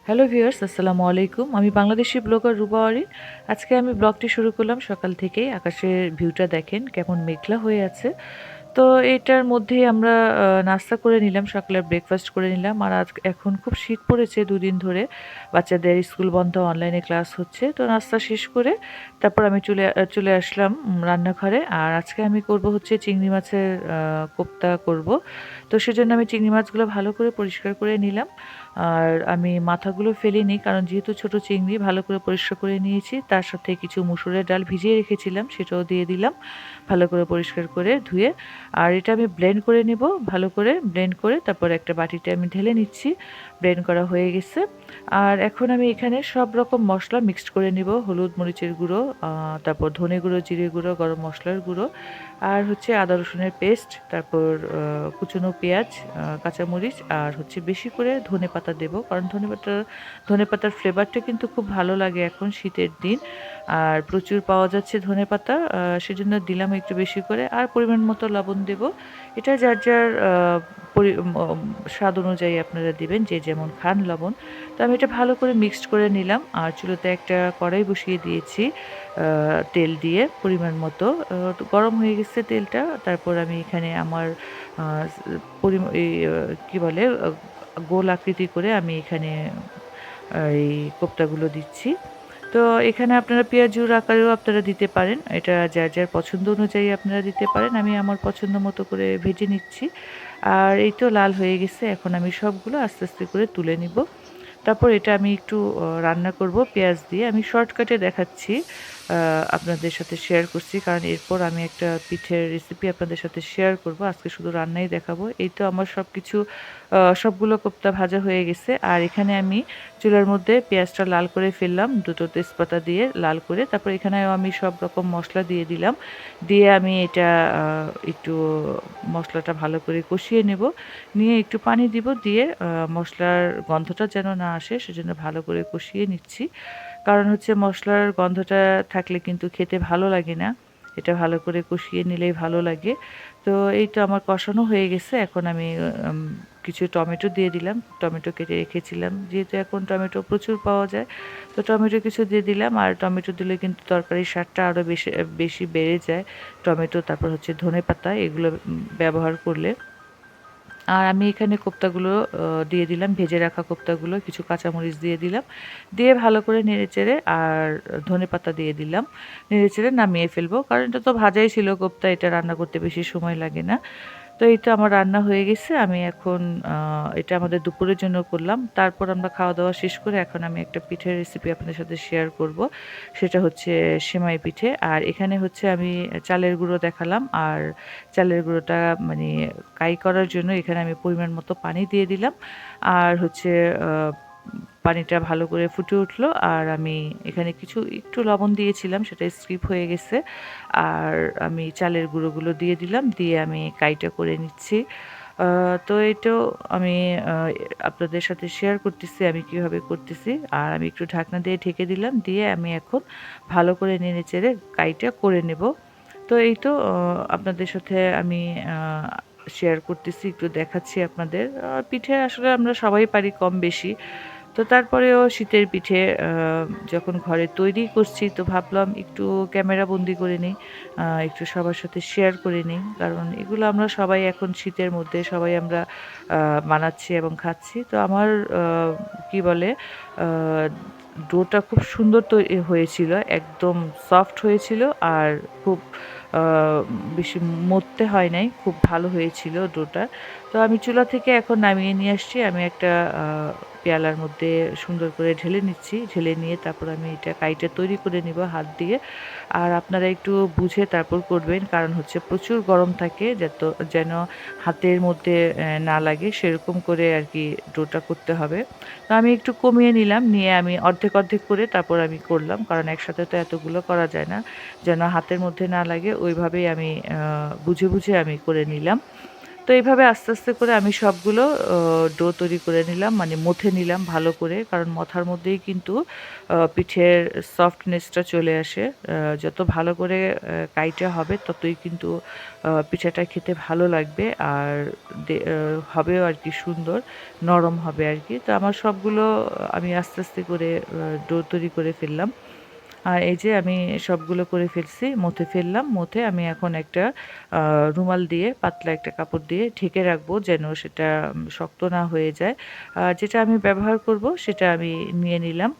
Hello viewers, আসসালামু আলাইকুম। আমি বাংলাদেশি ব্লগার রুবা অরিন। আজকে আমি ব্লগটি শুরু করলাম সকাল থেকেই। আকাশের ভিউটা দেখেন কেমন মেঘলা হয়ে আছে। তো এটার মধ্যেই আমরা নাস্তা করে নিলাম, সকালে ব্রেকফাস্ট করে নিলাম। আর এখন খুব শীত পড়েছে ২ দিন ধরে। বাচ্চাদের স্কুল বন্ধ, অনলাইনে ক্লাস হচ্ছে। তো নাস্তা শেষ করে তারপর আমি চলে আসলাম রান্নাঘরে। আর আজকে আমি করব হচ্ছে চিংড়ি মাছের কোপ্তা করব। তো সেজন্য আমি চিংড়ি মাছগুলো ভালো করে পরিষ্কার করে নিলাম। আর আমি মাথাগুলো ফেলিনি, কারণ যেহেতু ছোট চিংড়ি ভালো করে পরিষ্কার করে নিয়েছি। তার সাথে কিছু মুসুরের ডাল ভিজিয়ে রেখেছিলাম, সেটাও দিয়ে দিলাম ভালো করে পরিষ্কার করে ধুয়ে। আর এটা আমি ব্লেন্ড করে নেব, ভালো করে ব্লেন্ড করে তারপর একটা বাটিতে আমি ঢেলে নিচ্ছি। ব্লেন্ড করা হয়ে গেছে। আর এখন আমি এখানে সব রকম মশলা মিক্সড করে নিব। হলুদ মরিচের গুঁড়ো, তারপর ধনে গুঁড়ো, জিরে গুঁড়ো, গরম মশলার গুঁড়ো, আর হচ্ছে আদা রসুনের পেস্ট, তারপর কুচনো পেঁয়াজ, কাঁচামরিচ, আর হচ্ছে বেশি করে ধনেপাতা দেব, কারণ ধনেপাতার ফ্লেভারটা কিন্তু খুব ভালো লাগে এখন শীতের দিন। আর প্রচুর পাওয়া যাচ্ছে ধনেপাতা, সেজন্য দিলাম একটু বেশি করে। আর পরিমাণ মতো লবণ দেব। এটা যার যার স্বাদ অনুযায়ী আপনারা দিবেন, যে যেমন খান লবণ। তো আমি এটা ভালো করে মিক্সড করে নিলাম। আর চুলোতে একটা কড়াই বসিয়ে দিয়েছি তেল দিয়ে পরিমাণ মতো। তো গরম হয়ে গেছে তেলটা। তারপর আমি এখানে আমার কি বলে, গোল আকৃতি করে আমি এখানে এই কোপ্তাগুলো দিচ্ছি। তো এখানে আপনারা পেঁয়াজুর আকারেও আপনারা দিতে পারেন। এটা যার যার পছন্দ অনুযায়ী আপনারা দিতে পারেন। আমি আমার পছন্দ মতো করে ভেজে নিচ্ছি। আর এই তো লাল হয়ে গেছে। এখন আমি সবগুলো আস্তে আস্তে করে তুলে নিব। তারপর এটা আমি একটু রান্না করব পেঁয়াজ দিয়ে। আমি শর্টকাটে দেখাচ্ছি, আপনাদের সাথে শেয়ার করছি, কারণ এরপর আমি একটা পিঠের রেসিপি আপনাদের সাথে শেয়ার করব। আজকে শুধু রান্নাই দেখাবো। এই তো আমার সবগুলো কোপ্তা ভাজা হয়ে গেছে। আর এখানে আমি চুলার মধ্যে পেঁয়াজটা লাল করে ফেললাম, ২ টো তেজপাতা দিয়ে লাল করে। তারপর এখানেও আমি সব রকম মশলা দিয়ে দিলাম। দিয়ে আমি এটা একটু মশলাটা ভালো করে কষিয়ে নেব। নিয়ে একটু পানি দিব, দিয়ে মশলার গন্ধটা যেন না আসে সেজন্য ভালো করে কষিয়ে নিচ্ছি। কারণ হচ্ছে মশলার গন্ধটা থাকলে কিন্তু খেতে ভালো লাগে না। এটা ভালো করে কষিয়ে নিলেই ভালো লাগে। তো এই তো আমার কষানো হয়ে গেছে। এখন আমি কিছু টমেটো দিয়ে দিলাম। টমেটো কেটে রেখেছিলাম। যেহেতু এখন টমেটো প্রচুর পাওয়া যায়, তো টমেটো কিছু দিয়ে দিলাম। আর টমেটো দিলে কিন্তু তরকারির স্বাদটা আরও বেশি বেশি বেড়ে যায়। টমেটো, তারপর হচ্ছে ধনেপাতা, এগুলো ব্যবহার করলে। আর আমি এখানে কোপ্তাগুলো দিয়ে দিলাম, ভেজে রাখা কোপ্তাগুলো, কিছু কাঁচামরিচ দিয়ে দিলাম। দিয়ে ভালো করে নেড়েচেড়ে, আর ধনেপাতা দিয়ে দিলাম। নেড়েচেড়ে নামিয়ে ফেলবো, কারণ এটা তো ভাজাই ছিল কোপ্তা, এটা রান্না করতে বেশি সময় লাগে না। তো এই তো আমার রান্না হয়ে গেছে। আমি এখন এটা আমাদের দুপুরের জন্য করলাম। তারপর আমরা খাওয়া-দাওয়া শেষ করে এখন আমি একটা পিঠের রেসিপি আপনাদের সাথে শেয়ার করব। সেটা হচ্ছে সেমাই পিঠে। আর এখানে হচ্ছে আমি চালের গুঁড়ো দেখালাম। আর চালের গুঁড়োটা মানে কাই করার জন্য এখানে আমি পরিমাণ মতো পানি দিয়ে দিলাম। আর হচ্ছে আ পানিটা ভালো করে ফুটে উঠলো। আর আমি এখানে একটু লবণ দিয়েছিলাম, সেটা স্কিপ হয়ে গেছে। আর আমি চালের গুঁড়োগুলো দিয়ে দিলাম। দিয়ে আমি কাইটা করে নিচ্ছি। আ তো এটাও আমি আ আপনাদের সাথে শেয়ার করতেছি আমি কিভাবে করতেছি। আর আমি একটু ঢাকনা দিয়ে ঢেকে দিলাম। দিয়ে আমি এখন ভালো করে নেড়ে-চেড়ে কাইটা করে নেব। তো এই তো আপনাদের সাথে আমি আ শেয়ার করতেছি, একটু দেখাচ্ছি আপনাদের। পিঠে আসলে আমরা সবাই পারি কম বেশি। তো তারপরেও শীতের পিঠে যখন ঘরে তৈরি করছি, তো ভাবলাম একটু ক্যামেরা বন্দি করে নিই। একটু সবার সাথে শেয়ার করে নিই। কারণ এগুলো আমরা সবাই এখন শীতের মধ্যে সবাই আমরা আ বানাচ্ছি এবং খাচ্ছি। তো আমার আ কি বলে, আ ডোটা খুব সুন্দর হয়েছিল। একদম সফট হয়েছিল। আর খুব আ বেশি মরতে হয় নাই। খুব ভালো হয়েছিল ডোটা। তো আমি চুলা থেকে এখন নামিয়ে নিয়ে আসছি। আমি একটা আ পেয়ালার মধ্যে সুন্দর করে ঢেলে নিচ্ছি। ঢেলে নিয়ে তারপর আমি এটা কাইটা তৈরি করে নিব হাত দিয়ে। আর আপনারা একটু বুঝে তারপর করবেন। কারণ হচ্ছে প্রচুর গরম থাকে, যেন হাতের মধ্যে না লাগে সেরকম করে আরকি ডোটা করতে হবে। তো আমি একটু কমিয়ে নিলাম। নিয়ে আমি অর্ধেক, অর্ধেক করে তারপর আমি করলাম। কারণ একসাথে তো এতগুলো করা যায় না। যেন হাতের মধ্যে না লাগে ওইভাবেই আমি বুঝে, বুঝে আমি করে নিলাম। তো এইভাবে আস্তে আস্তে করে আমি সবগুলো ডো তৈরি করে নিলাম, মানে মথে নিলাম ভালো করে, কারণ মথার মধ্যেই কিন্তু পিঠের সফটনেসটা চলে আসে। যত ভালো করে কাইটা হবে ততই কিন্তু পিঠাটা খেতে ভালো লাগবে, আর হবেও আর কি সুন্দর, নরম হবে আর কি। তো আমার সবগুলো আমি আস্তে আস্তে করে ডো তৈরি করে ফেললাম। আর এই যে আমি সবগুলো করে ফেলছি, মথে ফেললাম। মথে আমি এখন একটা রুমাল দিয়ে, পাতলা একটা কাপড় দিয়ে ঢেকে রাখবো, যেন সেটা শক্ত না হয়ে যায়। যেটা আমি ব্যবহার করব সেটা আমি নিয়ে নিলাম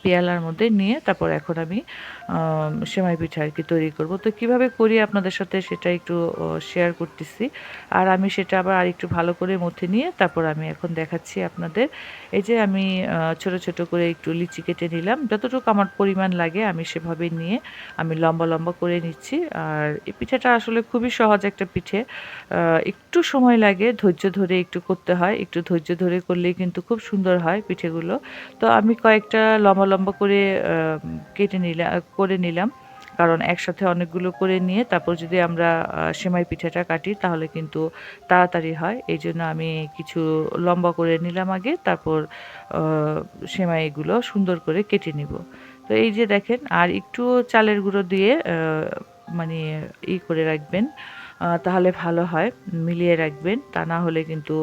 পেয়ালার মধ্যে নিয়ে, তারপর এখন আমি সেমাই পিঠা আর কি তৈরি করব। তো কিভাবে করি আপনাদের সাথে সেটা একটু শেয়ার করতেছি। আর আমি সেটা আবার আরেকটু ভালো করে মথে নিয়ে তারপর আমি এখন দেখাচ্ছি আপনাদের। এই যে আমি ছোট ছোট করে একটু লিচি কেটে নিলাম, যতটুকু আমার পরিমাণ লাগে আমি সেভাবে নিয়ে আমি লম্বা লম্বা করে নিচ্ছি। আর এই পিঠাটা আসলে খুবই সহজ একটা পিঠে, একটু সময় লাগে, ধৈর্য ধরে একটু করতে হয়, একটু ধৈর্য ধরে করলেই কিন্তু খুব সুন্দর হয় পিঠেগুলো। তো আমি কয়েকটা লম্বা লম্বা করে করে নিলাম, কারণ একসাথে অনেকগুলো করে নিয়ে তারপর যদি আমরা সেমাই পিঠাটা কাটি তাহলে কিন্তু তাড়াতাড়ি হয়। এই জন্য আমি কিছু লম্বা করে নিলাম আগে, তারপর সেমাইগুলো সুন্দর করে কেটে নিব। তো এই যে দেখেন, আর একটু চালের গুঁড়ো দিয়ে মানে করে রাখবেন, তাহলে ভালো হয়, মিলিয়ে রাখবেন, তা না হলে কিন্তু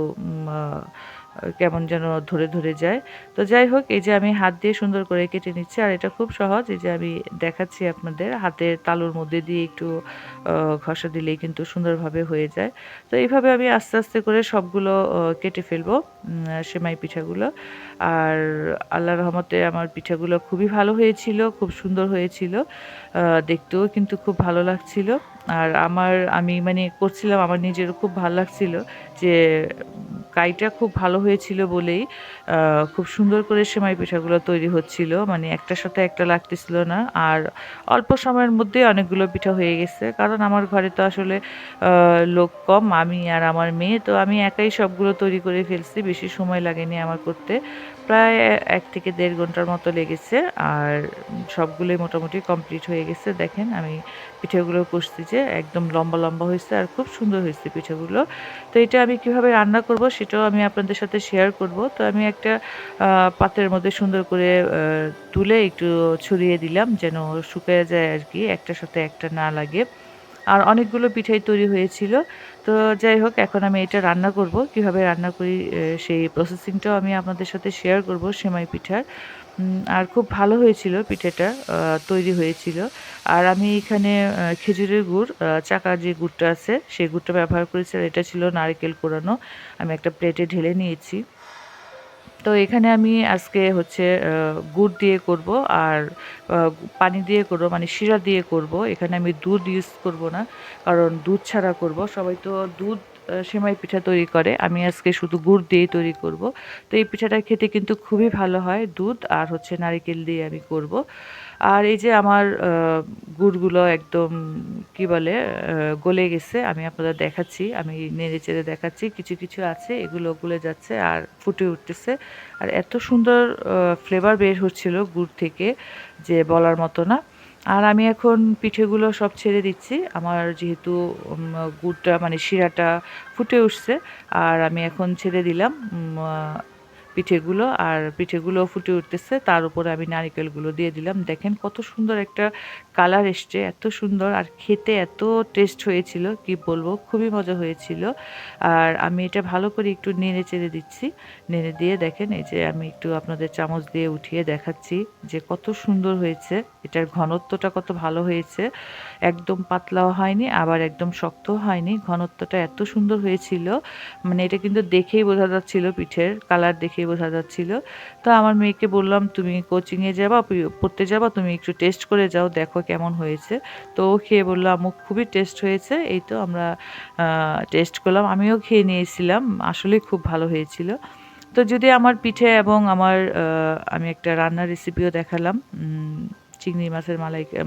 কেমন যেন ধরে ধরে যায়। তো যাই হোক, এই যে আমি হাত দিয়ে সুন্দর করে কেটে নিচ্ছি, আর এটা খুব সহজ। এই যে আমি দেখাচ্ছি আপনাদের, হাতের তালুর মধ্যে দিয়ে একটু ঘষা দিলেই কিন্তু সুন্দরভাবে হয়ে যায়। তো এইভাবে আমি আস্তে আস্তে করে সবগুলো কেটে ফেলবো, সেমাই পিঠাগুলো। আর আল্লাহর রহমতে আমার পিঠাগুলো খুবই ভালো হয়েছিল, খুব সুন্দর হয়েছিল, দেখতেও কিন্তু খুব ভালো লাগছিল। আর আমি মানে করছিলাম, আমার নিজেরও খুব ভালো লাগছিল যে কাইটা খুব ভালো হয়েছিল বলেই খুব সুন্দর করে সেমাই পিঠাগুলো তৈরি হচ্ছিল, মানে একটার সাথে একটা লাগতেছিল না। আর অল্প সময়ের মধ্যে অনেকগুলো পিঠা হয়ে গেছে, কারণ আমার ঘরে তো আসলে লোক কম, আমি আর আমার মেয়ে, তো আমি একাই সবগুলো তৈরি করে ফেলছি, বেশি সময় লাগেনি আমার করতে, প্রায় ১ থেকে ১.৫ ঘন্টার মতো লেগেছে। আর সবগুলোই মোটামুটি কমপ্লিট হয়ে গেছে। দেখেন আমি পিঠাগুলো করছি যে একদম লম্বা লম্বা হয়েছে আর খুব সুন্দর হয়েছে পিঠাগুলো। তো এটা আমি কিভাবে রান্না করব সেটাও আমি আপনাদের সাথে শেয়ার করব। তো আমি একটা পাত্রের মধ্যে সুন্দর করে তুলে একটু ছড়িয়ে দিলাম, যেন শুকিয়ে যায় আর কি, একটার সাথে একটা না লাগে। আর অনেকগুলো পিঠাই তৈরি হয়েছিল। তো যাই হোক, এখন আমি এটা রান্না করব। কিভাবে রান্না করি সেই প্রসেসিংটাও আমি আপনাদের সাথে শেয়ার করব সেমাই পিঠার। আর খুব ভালো হয়েছিল পিঠাটা, তৈরি হয়েছিল। আর আমি এখানে খেজুরের গুড়, চাকার যে গুড়টা আছে সেই গুড়টা ব্যবহার করেছি, আর এটা ছিল নারকেল কোরানো। আমি একটা প্লেটে ঢেলে নিয়েছি। তো এখানে আমি আজকে হচ্ছে গুড় দিয়ে করব, আর আ পানি দিয়ে করব, মানে শিরা দিয়ে করব। এখানে আমি দুধ ইউজ করব না, কারণ দুধ ছাড়া করব। সবাই তো দুধ সেমাই পিঠা তৈরি করে। আমি আজকে শুধু গুড় দিয়েই তৈরি করব। তো এই পিঠাটা খেতে কিন্তু খুবই ভালো হয়। দুধ আর হচ্ছে নারিকেল দিয়ে আমি করব। আর এই যে আমার গুড়গুলো একদম কি বলে গলে গেছে। আমি আপনাদের দেখাচ্ছি। আমি নেড়ে-চেড়ে দেখাচ্ছি। কিছু কিছু আছে এগুলো গলে যাচ্ছে আর ফুটে উঠতেছে। আর এত সুন্দর ফ্লেভার বের হচ্ছিল গুড় থেকে, যে বলার মতো না। আর আমি এখন পিঠেগুলো সব ছেড়ে দিচ্ছি। আমার যেহেতু গুড়টা মানে শিরাটা ফুটে উঠছে, আর আমি এখন ছেড়ে দিলাম পিঠেগুলো, আর পিঠেগুলো ফুটে উঠতেছে, তার উপরে আমি নারিকেলগুলো দিয়ে দিলাম। দেখেন কত সুন্দর একটা কালার এসছে, এত সুন্দর, আর খেতে এত টেস্ট হয়েছিল কি বলবো, খুবই মজা হয়েছিল। আর আমি এটা ভালো করে একটু নেড়ে চেড়ে দিচ্ছি, নেড়ে দিয়ে দেখেন এই যে আমি একটু আপনাদের চামচ দিয়ে উঠিয়ে দেখাচ্ছি যে কত সুন্দর হয়েছে, এটার ঘনত্বটা কত ভালো হয়েছে, একদম পাতলাও হয়নি আবার একদম শক্তও হয়নি, ঘনত্বটা এত সুন্দর হয়েছিল, মানে এটা কিন্তু দেখেই বোঝা যাচ্ছিল, পিঠের কালার দেখেই বোঝা যাচ্ছিল। তো আমার মেয়েকে বললাম, তুমি কোচিংয়ে যাবা, পড়তে যাবা, তুমি একটু টেস্ট করে যাও, দেখো কেমন হয়েছে। তো ও খেয়ে বলল, আম্মু খুবই টেস্ট হয়েছে। এই তো আমরা টেস্ট করলাম, আমিও খেয়ে নিয়েছিলাম, আসলেই খুব ভালো হয়েছিল। তো যদি আমার পিঠে এবং আমার আমি একটা রান্নার রেসিপিও দেখালাম, চিংড়ি মাছের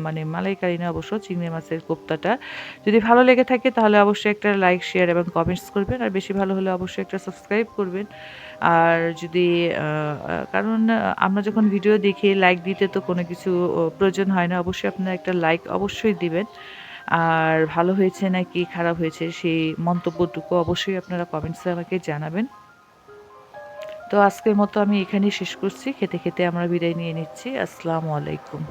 মানে মালাইকারি না, অবশ্য চিংড়ি মাছের কোপ্তাটা। যদি ভালো লেগে থাকে তাহলে অবশ্যই একটা লাইক, শেয়ার এবং কমেন্টস করবেন, আর বেশি ভালো হলে অবশ্যই একটা সাবস্ক্রাইব করবেন। আর যদি কারণ আমরা যখন ভিডিও দেখি লাইক দিতে তো কোনো কিছু প্রয়োজন হয় না, অবশ্যই আপনারা একটা লাইক অবশ্যই দিবেন। আর ভালো হয়েছে নাকি খারাপ হয়েছে সেই মন্তব্যটুকু অবশ্যই আপনারা কমেন্টসে আমাকে জানাবেন। তো আজকের মতো আমি এখানেই শেষ করছি। খেতে, খেতে আমরা বিদায় নিয়ে নিচ্ছি। আসসালামু আলাইকুম।